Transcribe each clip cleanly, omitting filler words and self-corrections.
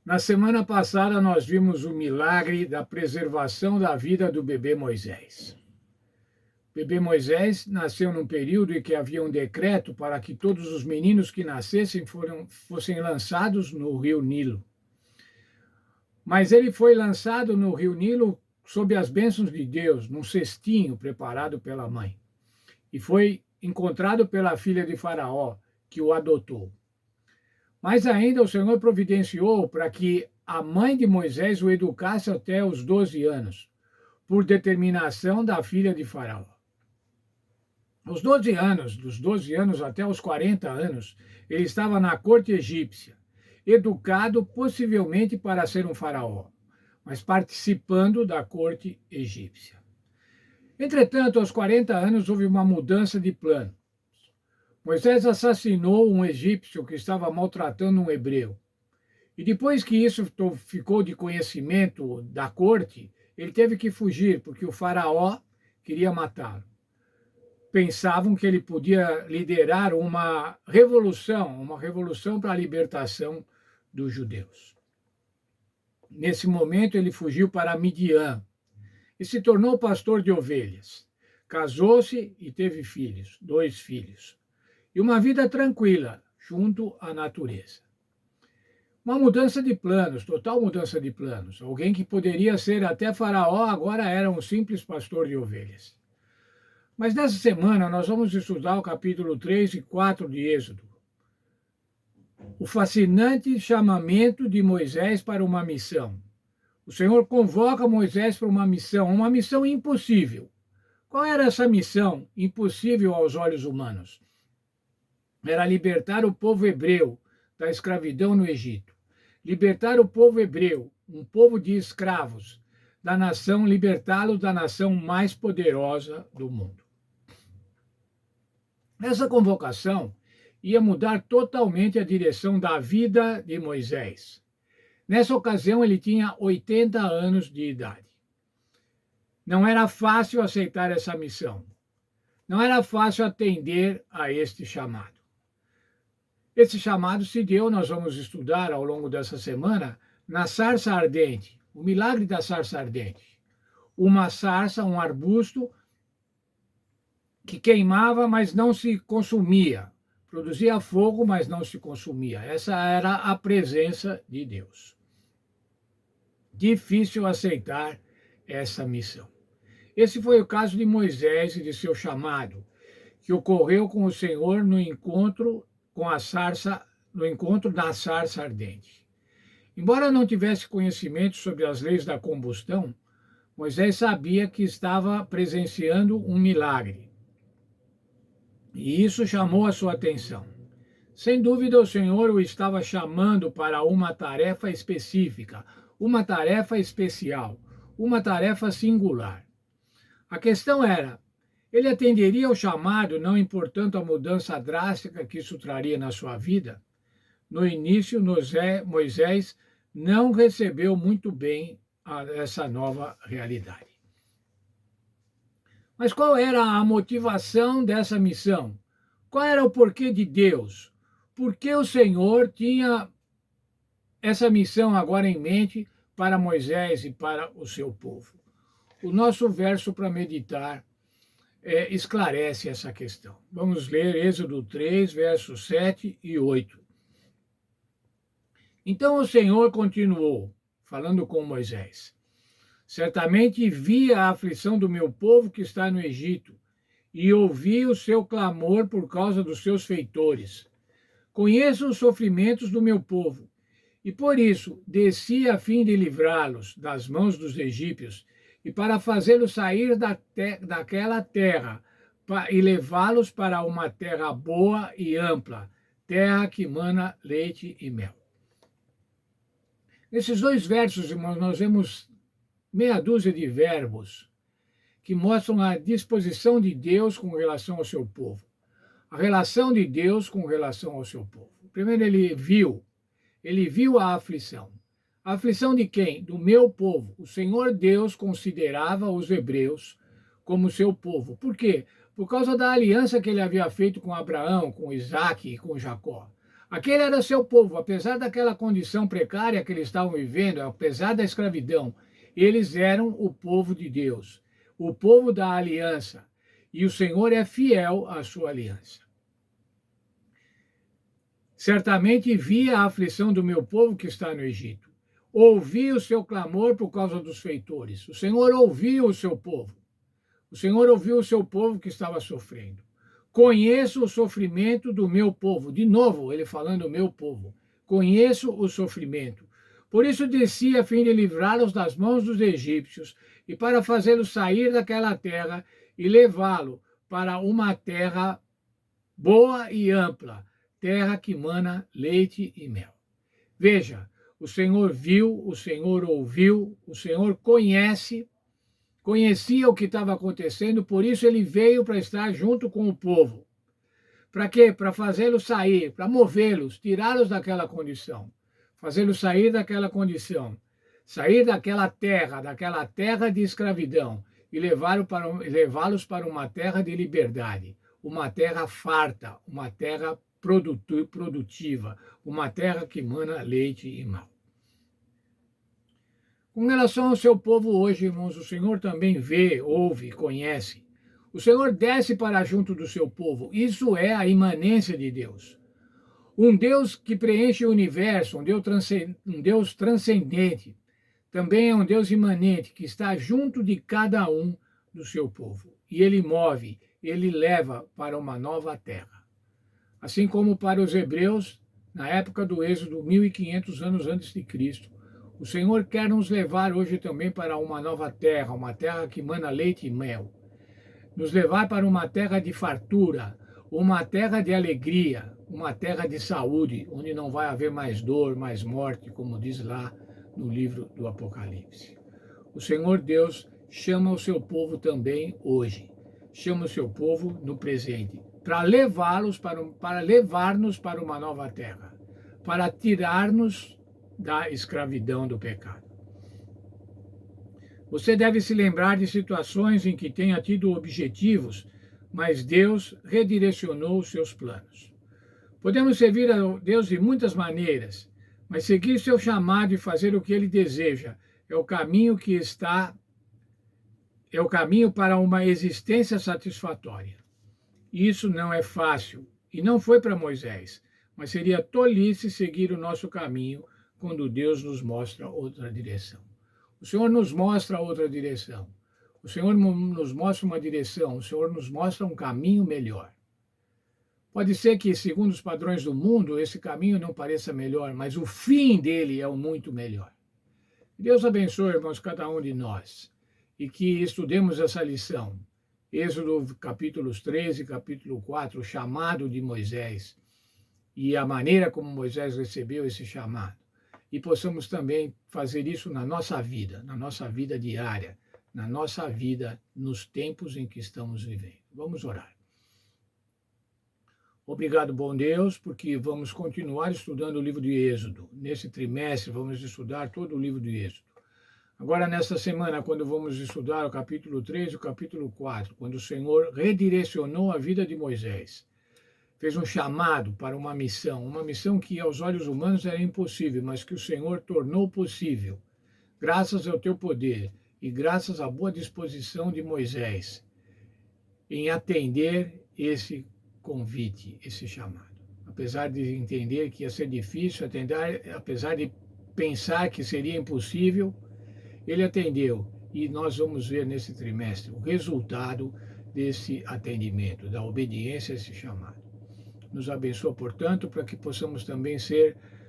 Na semana passada, nós vimos o milagre da preservação da vida do bebê Moisés. O bebê Moisés nasceu num período em que havia um decreto para que todos os meninos que nascessem fossem lançados no rio Nilo. Mas ele foi lançado no rio Nilo sob as bênçãos de Deus, num cestinho preparado pela mãe. E foi encontrado pela filha de Faraó, que o adotou. Mas ainda o Senhor providenciou para que a mãe de Moisés o educasse até os 12 anos, por determinação da filha de Faraó. Aos 12 anos, dos 12 anos até os 40 anos, ele estava na corte egípcia, educado possivelmente para ser um faraó, mas participando da corte egípcia. Entretanto, aos 40 anos houve uma mudança de plano. Moisés assassinou um egípcio que estava maltratando um hebreu. E depois que isso ficou de conhecimento da corte, ele teve que fugir, porque o faraó queria matá-lo. Pensavam que ele podia liderar uma revolução para a libertação dos judeus. Nesse momento, ele fugiu para Midian e se tornou pastor de ovelhas. Casou-se e teve filhos, 2 filhos. E uma vida tranquila, junto à natureza. Uma mudança de planos, total mudança de planos. Alguém que poderia ser até faraó, agora era um simples pastor de ovelhas. Mas nessa semana nós vamos estudar o capítulo 3 e 4 de Êxodo. O fascinante chamamento de Moisés para uma missão. O Senhor convoca Moisés para uma missão impossível. Qual era essa missão impossível aos olhos humanos? Era libertar o povo hebreu da escravidão no Egito. Libertar o povo hebreu, um povo de escravos, da nação, libertá-los da nação mais poderosa do mundo. Essa convocação ia mudar totalmente a direção da vida de Moisés. Nessa ocasião, ele tinha 80 anos de idade. Não era fácil aceitar essa missão. Não era fácil atender a este chamado. Esse chamado se deu, nós vamos estudar ao longo dessa semana, na sarça ardente, o milagre da sarça ardente. Uma sarça, um arbusto que queimava, mas não se consumia. Produzia fogo, mas não se consumia. Essa era a presença de Deus. Difícil aceitar essa missão. Esse foi o caso de Moisés e de seu chamado, que ocorreu com o Senhor no encontro da sarça ardente. Embora não tivesse conhecimento sobre as leis da combustão, Moisés sabia que estava presenciando um milagre. E isso chamou a sua atenção. Sem dúvida, o Senhor o estava chamando para uma tarefa específica, uma tarefa especial, uma tarefa singular. A questão era, ele atenderia ao chamado, não importando a mudança drástica que isso traria na sua vida? No início, Moisés não recebeu muito bem essa nova realidade. Mas qual era a motivação dessa missão? Qual era o porquê de Deus? Por que o Senhor tinha essa missão agora em mente para Moisés e para o seu povo? O nosso verso para meditar esclarece essa questão. Vamos ler Êxodo 3, versos 7 e 8. Então o Senhor continuou, falando com Moisés: certamente vi a aflição do meu povo que está no Egito, e ouvi o seu clamor por causa dos seus feitores. Conheço os sofrimentos do meu povo, e por isso desci a fim de livrá-los das mãos dos egípcios, e para fazê-los sair daquela terra, e levá-los para uma terra boa e ampla, terra que mana leite e mel. Nesses 2 versos, irmãos, nós vemos meia dúzia de verbos que mostram a disposição de Deus com relação ao seu povo. A relação de Deus com relação ao seu povo. Primeiro, ele viu a aflição. A aflição de quem? Do meu povo. O Senhor Deus considerava os hebreus como seu povo. Por quê? Por causa da aliança que ele havia feito com Abraão, com Isaac e com Jacó. Aquele era seu povo, apesar daquela condição precária que eles estavam vivendo, apesar da escravidão, eles eram o povo de Deus, o povo da aliança. E o Senhor é fiel à sua aliança. Certamente vi a aflição do meu povo que está no Egito. Ouvi o seu clamor por causa dos feitores. O Senhor ouviu o seu povo. O Senhor ouviu o seu povo que estava sofrendo. Conheço o sofrimento do meu povo. De novo, ele falando meu povo. Conheço o sofrimento. Por isso desci a fim de livrá-los das mãos dos egípcios e para fazê-los sair daquela terra e levá-lo para uma terra boa e ampla, terra que mana leite e mel. Veja, o Senhor viu, o Senhor ouviu, o Senhor conhecia o que estava acontecendo, por isso ele veio para estar junto com o povo. Para quê? Para fazê-los sair, para movê-los, tirá-los daquela condição, fazê-los sair daquela condição, sair daquela terra de escravidão e levá-los para uma terra de liberdade, uma terra farta, uma terra produtiva, uma terra que mana leite e mel. Com relação ao seu povo hoje, irmãos, o Senhor também vê, ouve, conhece. O Senhor desce para junto do seu povo. Isso é a imanência de Deus. Um Deus que preenche o universo, um Deus transcendente, também é um Deus imanente que está junto de cada um do seu povo. E ele move, ele leva para uma nova terra. Assim como para os hebreus, na época do Êxodo, 1500 anos antes de Cristo, o Senhor quer nos levar hoje também para uma nova terra, uma terra que mana leite e mel. Nos levar para uma terra de fartura, uma terra de alegria, uma terra de saúde, onde não vai haver mais dor, mais morte, como diz lá no livro do Apocalipse. O Senhor Deus chama o seu povo também hoje, chama o seu povo no presente, para levar-nos para uma nova terra, para tirar-nos da escravidão do pecado. Você deve se lembrar de situações em que tenha tido objetivos, mas Deus redirecionou os seus planos. Podemos servir a Deus de muitas maneiras, mas seguir seu chamado e fazer o que Ele deseja é o caminho para uma existência satisfatória. Isso não é fácil e não foi para Moisés, mas seria tolice seguir o nosso caminho quando Deus nos mostra outra direção. O Senhor nos mostra outra direção. O Senhor nos mostra uma direção. O Senhor nos mostra um caminho melhor. Pode ser que, segundo os padrões do mundo, esse caminho não pareça melhor, mas o fim dele é o muito melhor. Deus abençoe, irmãos, cada um de nós e que estudemos essa lição. Êxodo capítulos 13 e capítulo 4, o chamado de Moisés e a maneira como Moisés recebeu esse chamado. E possamos também fazer isso na nossa vida diária, na nossa vida, nos tempos em que estamos vivendo. Vamos orar. Obrigado, bom Deus, porque vamos continuar estudando o livro de Êxodo. Nesse trimestre, vamos estudar todo o livro de Êxodo. Agora, nesta semana, quando vamos estudar o capítulo 3 e o capítulo 4, quando o Senhor redirecionou a vida de Moisés, fez um chamado para uma missão que aos olhos humanos era impossível, mas que o Senhor tornou possível, graças ao teu poder e graças à boa disposição de Moisés em atender esse convite, esse chamado. Apesar de entender que ia ser difícil, apesar de pensar que seria impossível, ele atendeu. E nós vamos ver nesse trimestre o resultado desse atendimento, da obediência a esse chamado. Nos abençoa, portanto, para que possamos também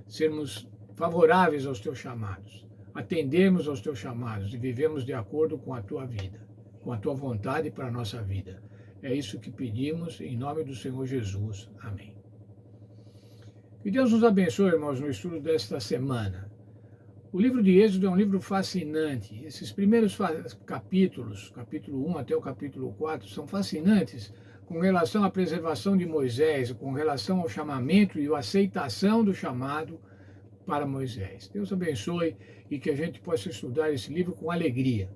sermos favoráveis aos teus chamados, atendermos aos teus chamados e vivemos de acordo com a tua vida, com a tua vontade para a nossa vida. É isso que pedimos em nome do Senhor Jesus. Amém. Que Deus nos abençoe, irmãos, no estudo desta semana. O livro de Êxodo é um livro fascinante. Esses primeiros capítulos, capítulo 1 até o capítulo 4, são fascinantes com relação à preservação de Moisés, com relação ao chamamento e a aceitação do chamado para Moisés. Deus abençoe e que a gente possa estudar esse livro com alegria.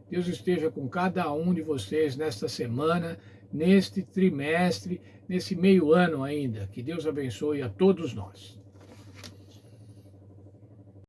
Deus esteja com cada um de vocês nesta semana, neste trimestre, nesse meio ano ainda. Que Deus abençoe a todos nós.